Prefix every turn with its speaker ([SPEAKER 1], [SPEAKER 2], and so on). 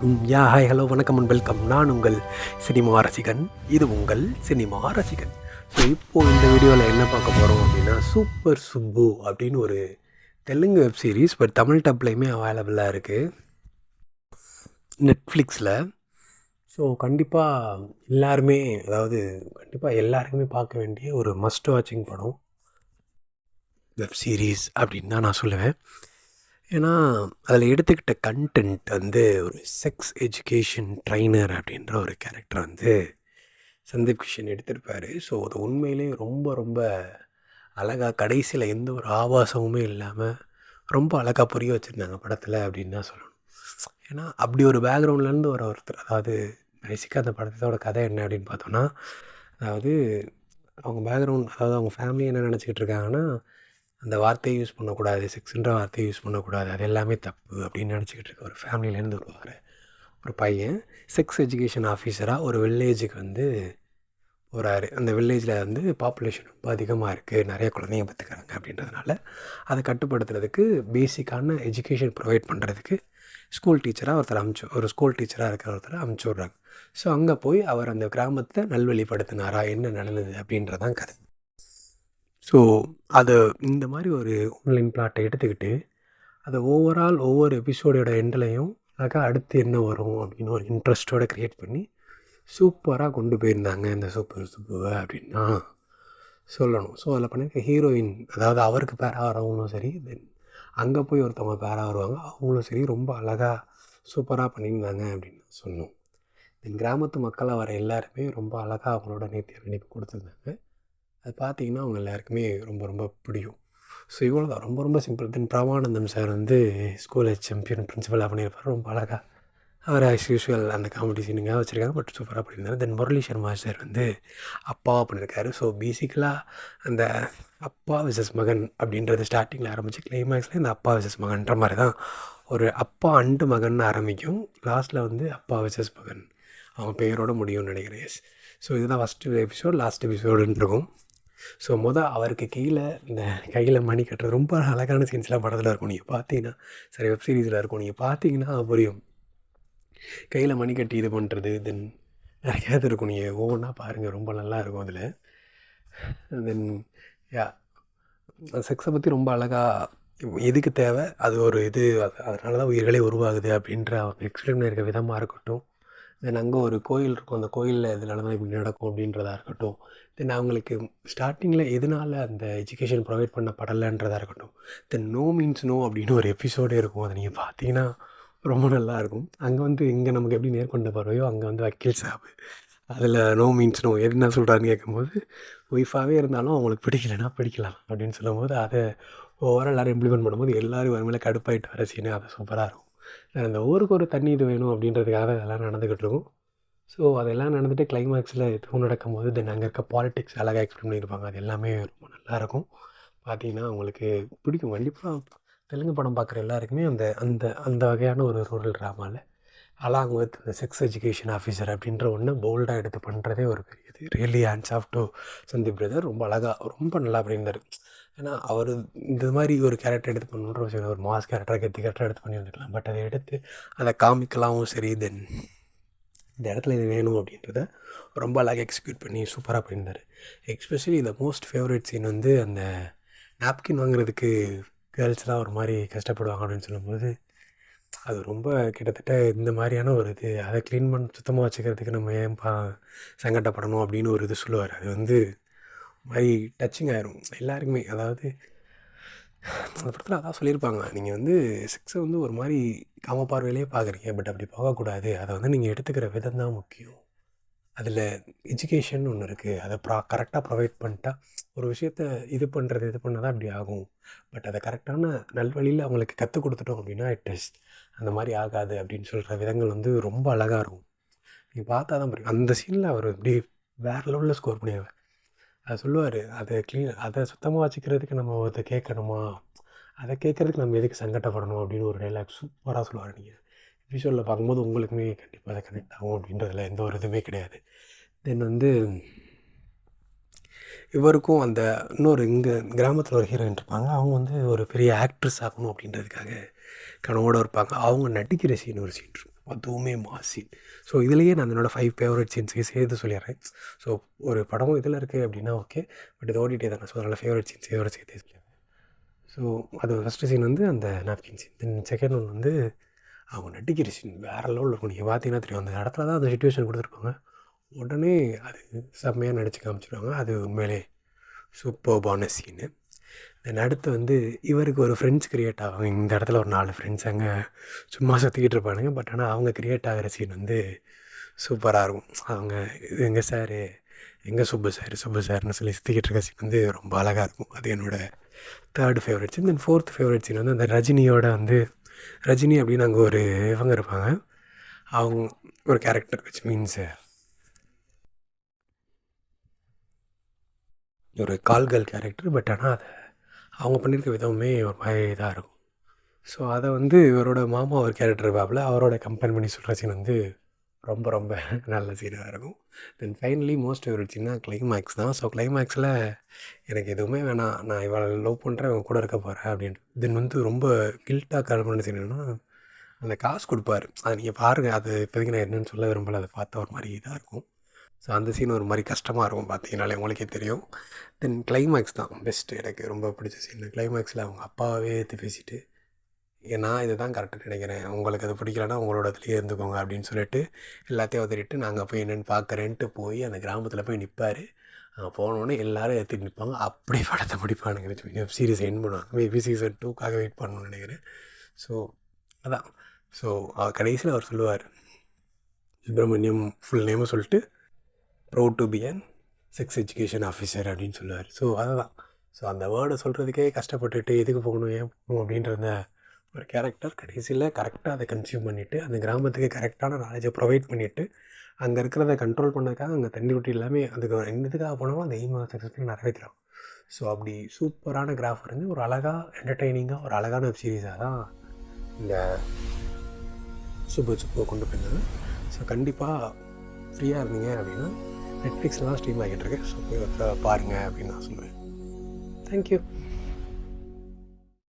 [SPEAKER 1] Hi hello வணக்கம் and welcome. நான் உங்கள் சினிமா ரசிகன். இது உங்கள் சினிமா ரசிகன். ஸோ இப்போது இந்த வீடியோவில் என்ன பார்க்க போகிறோம் அப்படின்னா, சூப்பர் சுப்பு அப்படின்னு ஒரு தெலுங்கு வெப் சீரிஸ், பட் தமிழ் டப்லையுமே அவைலபிளாக இருக்குது நெட்ஃப்ளிக்ஸில். ஸோ கண்டிப்பாக எல்லாருக்குமே பார்க்க வேண்டிய ஒரு மஸ்ட் வாட்சிங் படம், வெப் சீரிஸ் அப்படின்னு தான் நான் சொல்லுவேன். ஏன்னா அதில் எடுத்துக்கிட்ட கண்டென்ட் வந்து ஒரு செக்ஸ் எஜுகேஷன் ட்ரைனர் அப்படின்ற ஒரு கேரக்டர் வந்து சந்தீப் கிஷன் எடுத்திருப்பார். ஸோ அது உண்மையிலே ரொம்ப ரொம்ப அழகாக, கடைசியில் எந்த ஒரு ஆபாசமுமே இல்லாமல் ரொம்ப அழகாக புரிய வச்சுருந்தாங்க படத்தில் அப்படின்னு தான் சொல்லணும். ஏன்னா அப்படி ஒரு பேக்ரவுண்ட்லேருந்து ஒருத்தர், அதாவது பேசிக்காக அந்த படத்தோட கதை என்ன அப்படின்னு பார்த்தோன்னா, அதாவது அவங்க பேக்ரவுண்ட், அதாவது அவங்க ஃபேமிலி என்ன நினச்சிக்கிட்டு இருக்காங்கன்னா, அந்த வார்த்தையை யூஸ் பண்ணக்கூடாது, செக்ஸுன்ற வார்த்தையை யூஸ் பண்ணக்கூடாது, அது எல்லாமே தப்பு அப்படின்னு நினச்சிக்கிட்டு இருக்க ஒரு ஃபேமிலியிலேருந்து வருவார் ஒரு பையன். செக்ஸ் எஜுகேஷன் ஆஃபீஸராக ஒரு வில்லேஜுக்கு வந்து போகிறாரு. அந்த வில்லேஜில் வந்து பாப்புலேஷன் ரொம்ப அதிகமாக இருக்குது, நிறைய குழந்தைங்க பார்த்துக்கிறாங்க. அப்படின்றதுனால அதை கட்டுப்படுத்துறதுக்கு, பேசிக்கான எஜுகேஷன் ப்ரொவைட் பண்ணுறதுக்கு ஸ்கூல் டீச்சராக ஒரு ஸ்கூல் டீச்சராக இருக்கிற ஒருத்தரை அமுச்சு விட்றாங்க. ஸோ அங்கே போய் அவர் அந்த கிராமத்தை நல்வழிப்படுத்தினாரா, என்ன நடந்தது அப்படின்றதான் கதை. ஸோ அதை இந்த மாதிரி ஒரு ஆன்லைன் பிளாட்டை எடுத்துக்கிட்டு அதை ஒவ்வொரு எபிசோடோட எண்ட்லையும் அழகாக அடுத்து என்ன வரும் அப்படின்னு ஒரு இன்ட்ரெஸ்ட்டோடு க்ரியேட் பண்ணி சூப்பராக கொண்டு போயிருந்தாங்க இந்த சூப்பர் சுப்புவை அப்படின்னா சொல்லணும். ஸோ அதில் பண்ணியிருக்க ஹீரோயின், அதாவது அவருக்கு பேராக வரவங்களும் சரி, தென் அங்கே போய் ஒருத்தவங்க பேராக வருவாங்க, அவங்களும் சரி ரொம்ப அழகாக சூப்பராக பண்ணியிருந்தாங்க அப்படின்னு சொல்லணும். தென் கிராமத்து மக்களாக வர எல்லாருமே ரொம்ப அழகாக அவங்களோட நேர்த்தியான நடிப்பு கொடுத்துருந்தாங்க. அது பார்த்திங்கன்னா அவங்க எல்லாருக்குமே ரொம்ப ரொம்ப பிடிக்கும். ஸோ இவ்வளோ தான், ரொம்ப ரொம்ப சிம்பிள். தென் பிரபானந்தம் சார் வந்து ஸ்கூல் சாம்பியன் பிரின்சிபலாக பண்ணியிருப்பார், ரொம்ப அழகாக. அவர் ஆஸ் யூஷுவல் அந்த காமெடி சீனுங்காக வச்சுருக்காங்க, பட் சூப்பராக பண்ணியிருந்தார். தென் முரளி சர்மா சார் வந்து அப்பாவாக பண்ணியிருக்காரு. ஸோ பேசிக்கலாக அந்த அப்பா விசஸ் மகன் அப்படின்றது ஸ்டார்டிங்கில் ஆரம்பித்து கிளைமேக்ஸில் இந்த அப்பா விசஸ் மகன்ற மாதிரி தான் ஒரு அப்பா அண்டு மகன் ஆரம்பிக்கும், லாஸ்ட்டில் வந்து அப்பா விசஸ் மகன் அவங்க பெயரோடு முடியும்னு நினைக்கிறேன். எஸ். ஸோ இதுதான் ஃபஸ்ட்டு எபிசோட், லாஸ்ட் எபிசோடுன்னு இருக்கும். ஸோ அவருக்கு இந்த கையில் மணி கட்டுறது ரொம்ப அழகான சீன்ஸ்லாம் படத்தில் இருக்கும். நீங்கள் பார்த்தீங்கன்னா, சரி, வெப் சீரிஸில் இருக்கும், நீங்கள் பார்த்தீங்கன்னா புரியும். கையில் மணி கட்டி இது பண்ணுறது, தென் நிறையாவது இருக்கும், நீங்கள் ஒவ்வொன்றா பாருங்கள், ரொம்ப நல்லா இருக்கும் அதில். தென் செக்ஸை பற்றி ரொம்ப அழகாக எதுக்கு தேவை, அது ஒரு இது, அதனால தான் உயிர்களே உருவாகுது அப்படின்ற அவங்க எக்ஸ்பிளைன் பண்ணியிருக்க விதமாக இருக்கட்டும். தென் அங்கே ஒரு கோயில் இருக்கும், அந்த கோயிலில் இதனால தான் இப்படி நடக்கும் அப்படின்றதா இருக்கட்டும். தென் அவங்களுக்கு ஸ்டார்டிங்கில் எதனால் அந்த எஜுகேஷன் ப்ரொவைட் பண்ணப்படலைன்றதாக இருக்கட்டும். தென் நோ மீன்ஸ் நோ அப்படின்னு ஒரு எபிசோடே இருக்கும், அதை நீங்கள் பார்த்தீங்கன்னா ரொம்ப நல்லாயிருக்கும். அங்கே வந்து இங்கே நமக்கு எப்படி நேர்கொண்ட பறவையோ, அங்கே வந்து வக்கீல் சாப் அதில் நோ மீன்ஸ் நோ என்ன சொல்கிறான்னு கேட்கும்போது, ஒய்ஃபாகவே இருந்தாலும் அவங்களுக்கு பிடிக்கலைன்னா பிடிக்கலாம் அப்படின்னு சொல்லும்போது, அதை ஓவரால் எல்லோரும் இம்ப்ளிமெண்ட் பண்ணும்போது எல்லோரும் வறுமையில் கடுப்பாயிட்டு வர சீனு, அது சூப்பராக இருக்கும். அந்த ஊருக்கு ஒரு தண்ணி இது வேணும் அப்படின்றதுக்காக அதெல்லாம் நடந்துக்கிட்டு இருக்கும். ஸோ அதெல்லாம் நடந்துட்டு கிளைமேக்ஸில் எதுவும் நடக்கும்போது தென் அங்கே இருக்க பாலிடிக்ஸ் அழகாக எக்ஸ்பிளைன் பண்ணியிருப்பாங்க. அது எல்லாமே ரொம்ப நல்லாயிருக்கும். பார்த்தீங்கன்னா உங்களுக்கு பிடிக்கும். கண்டிப்பாக தெலுங்கு படம் பார்க்குற எல்லாருக்குமே அந்த அந்த அந்த வகையான ஒரு ரூரல் ட்ராமாவில் அலாங் வித் இந்த செக்ஸ் எஜுகேஷன் ஆஃபீஸர் அப்படின்ற ஒன்று போல்டாக எடுத்து பண்ணுறதே ஒரு பெரியது. Really hands off to Sandeep brother. ரொம்ப அழகாக, ரொம்ப நல்லா பண்ணியிருந்தார். ஏன்னா அவர் இந்த மாதிரி ஒரு கேரக்டர் எடுத்து பண்ணுன்ற விஷயம், ஒரு மாஸ் கேரக்டராக கெத்தி கேரக்டர் எடுத்து பண்ணியிருந்துக்கலாம். பட் அதை எடுத்து அதை காமிக்கலாமும் சரி, தென் இந்த இடத்துல இது வேணும் அப்படின்றத ரொம்ப அழகாக எக்ஸிக்யூட் பண்ணி சூப்பராக பண்ணியிருந்தார். எஸ்பெஷலி இந்த மோஸ்ட் ஃபேவரட் சீன் வந்து அந்த நாப்கின் வாங்குறதுக்கு கேர்ள்ஸ்லாம் ஒரு மாதிரி கஷ்டப்படுவாங்க அப்படின்னு சொல்லும்போது, அது ரொம்ப கிட்டத்தட்ட இந்த மாதிரியான ஒரு இது, அதை க்ளீன் சுத்தமாக வச்சுக்கிறதுக்கு நம்ம ஏன் சங்கடப்படணும் அப்படின்னு ஒரு இது சொல்லுவார். அது வந்து மாதிரி டச்சிங் ஆயிரும் எல்லாருக்குமே. அதாவது அந்த படத்தில் அதான் சொல்லியிருப்பாங்க, நீங்கள் வந்து செக்ஸை வந்து ஒரு மாதிரி காம பார்வையிலே பார்க்குறீங்க, பட் அப்படி போகக்கூடாது, அதை வந்து நீங்கள் எடுத்துக்கிற விதம் தான் முக்கியம். அதில் எஜுகேஷன் ஒன்று இருக்குது, அதை கரெக்டாக ப்ரொவைட் பண்ணிட்டா ஒரு விஷயத்த இது பண்ணால் தான் அப்படி ஆகும். பட் அதை கரெக்டான நல்வழியில் அவங்களுக்கு கற்றுக் கொடுத்துட்டோம் அப்படின்னா அந்த மாதிரி ஆகாது அப்படின்னு சொல்கிற விதங்கள் வந்து ரொம்ப அழகாக இருக்கும். நீங்கள் பார்த்தா தான் புரியும். அந்த சீனில் அவர் இப்படி வேறு லெவலில் ஸ்கோர் பண்ணிடுவார். அதை சொல்லுவார், அதை சுத்தமாக வச்சுக்கிறதுக்கு நம்ம அதை கேட்கணுமா, அதை கேட்குறதுக்கு நம்ம எதுக்கு சங்கடப்படணும் அப்படின்னு ஒரு டைலாக் சூப்பராக சொல்லுவார். நீங்கள் எபிசோடில் பார்க்கும்போது உங்களுக்குமே கண்டிப்பாக அதை கனெக்ட் ஆகும் அப்படின்றதுல எந்த ஒரு இதுவுமே கிடையாது. தென் வந்து இவருக்கும் அந்த இன்னொரு இங்கே கிராமத்தில் ஒரு ஹீரோயின் இருப்பாங்க, அவங்க வந்து ஒரு பெரிய ஆக்ட்ரஸ் ஆகணும் அப்படின்றதுக்காக கனவோடு இருப்பாங்க. அவங்க நடிக்கிற சீன் ஒரு சீன் இருக்கும், அதுவுமே மாஸ் சீன். ஸோ இதுலேயே நான் என்னோடய 5 ஃபேவரட் சீன்ஸையும் சேர்த்து சொல்லிடுறேன். ஸோ ஒரு படம் இதில் இருக்குது அப்படின்னா ஓகே, பட் இது ஓடிடி தானே, ஸோ அதனால் ஃபேவரட் சீன்ஸையோட சேர்த்து சொல்லிடுறேன். ஸோ அது ஃபஸ்ட்டு சீன் வந்து அந்த napkin scene. Then second one வந்து அவங்க நடிக்கிற சீன் வேறு லெவலில் இருக்கும். நீங்கள் பார்த்தீங்கன்னா தெரியும், அந்த இடத்துல தான் அந்த சிச்சுவேஷன் கொடுத்துருப்பாங்க, உடனே அது செம்மையாக நடிச்சு காமிச்சிடுவாங்க. அது உண்மையிலே சூப்பர்பான சீனு. தென் அடுத்து வந்து இவருக்கு ஒரு ஃப்ரெண்ட்ஸ் க்ரியேட் ஆவாங்க. இந்த இடத்துல ஒரு 4 ஃப்ரெண்ட்ஸ் அங்கே சும்மா சுற்றிக்கிட்டு இருப்பானுங்க. பட் ஆனால் அவங்க க்ரியேட் ஆகிற சீன் வந்து சூப்பராக இருக்கும். அவங்க எங்கள் சார், எங்கள் சுப்பு சார்னு சொல்லி சுற்றிக்கிட்டு இருக்க சீன் வந்து ரொம்ப அழகாக இருக்கும். அது என்னோடய 3rd ஃபேவரட் சீன். தென் 4th ஃபேவரட் சீன் வந்து அந்த ரஜினியோட வந்து ரஜினி அப்படின்னு அங்கே ஒரு இவங்க இருப்பாங்க. அவங்க ஒரு கேரக்டர் விச் மீன்ஸ் ஒரு கால்கள் கேரக்டர். பட் ஆனால் அதை அவங்க பண்ணியிருக்க விதமுமே ஒரு மாதிரி இதாக இருக்கும். ஸோ அதை வந்து இவரோட மாமா ஒரு கேரக்டர் இருப்பாப்புல, அவரோட கம்பேர் பண்ணி சொல்கிற சீன் வந்து ரொம்ப ரொம்ப நல்ல சீனாக இருக்கும். தென் ஃபைனலி மோஸ்ட் ஃபேவரட் சீன்னா கிளைமேக்ஸ் தான். ஸோ கிளைமேக்ஸில் எனக்கு எதுவுமே வேணாம், நான் இவளை லவ் பண்ணுறேன், இவன் கூட இருக்க போகிறேன் அப்படின்ட்டு. தென் வந்து ரொம்ப கில்ட்டாக காரணமான சீன் என்னன்னா, அந்த காசு கொடுப்பாரு. அதை நீங்கள் பாருங்கள். அது இப்போதைக்கு நான் என்னென்னு சொல்ல விரும்பலை. அதை பார்த்தா ஒரு மாதிரி இதாக இருக்கும். ஸோ அந்த சீன் ஒரு மாதிரி கஷ்டமாக இருக்கும், பார்த்தீங்கனாலே உங்களுக்கே தெரியும். தென் கிளைமேக்ஸ் தான் பெஸ்ட்டு. எனக்கு ரொம்ப பிடிச்ச சீன் கிளைமேக்ஸில் அவங்க அப்பாவே எடுத்து பேசிட்டு, நான் இது தான் கரெக்டுன்னு நினைக்கிறேன், உங்களுக்கு அது பிடிக்கலன்னா உங்களோட இதுலேயே இருந்துக்கோங்க அப்படின்னு சொல்லிட்டு எல்லாத்தையும் உதறிட்டு நாங்கள் போய் என்னென்னு பார்க்குறேன்ட்டு போய் அந்த கிராமத்தில் போய் நிற்பார். போனோடனே எல்லோரும் எடுத்துகிட்டு நிற்பாங்க. அப்படி படத்தை முடிப்பானுங்க. வெப் சீரிஸ் எண்ட் பண்ணுவாங்க. மேபி சீசன் 2க்காக வெயிட் பண்ணணும்னு நினைக்கிறேன். ஸோ அதான். ஸோ கடைசியில் அவர் சொல்லுவார், சுப்பிரமணியம் ஃபுல் நேமை சொல்லிட்டு proud to be an sex education officer அப்படின்னு சொல்லுவார். ஸோ அதுதான். ஸோ அந்த வேர்டை சொல்கிறதுக்கே கஷ்டப்பட்டுட்டு எதுக்கு போகணும், ஏன் போகணும் அப்படின்றத ஒரு கேரக்டர் கடைசியில் கரெக்டாக அதை கன்சியூம் பண்ணிவிட்டு அந்த கிராமத்துக்கு கரெக்டான நாலேஜை ப்ரொவைட் பண்ணிவிட்டு அங்கே இருக்கிறத கண்ட்ரோல் பண்ணதுக்காக அங்கே தண்ணி விட்டு எல்லாமே அதுக்கு என்னதுக்காக போனாலும் அந்த எய்மை சக்ஸஸ்ஃபுல்லாக நிறைவேற்றுறாங்க. ஸோ அப்படி சூப்பரான கிராஃப் இருந்து ஒரு அழகாக என்டர்டெய்னிங்காக ஒரு அழகான வெப் சீரிஸாக தான் இந்த சுப்பு கொண்டு போயிருந்தது. ஸோ கண்டிப்பாக ஃப்ரீயாக இருந்தீங்க அப்படின்னா நெட்ஃப்ளிக்ஸில் தான் ஸ்ட்ரீம் ஆகிட்டு இருக்கு. ஸோ போய் பாருங்கள் அப்படின்னு நான் சொல்லுவேன். தேங்க்யூ.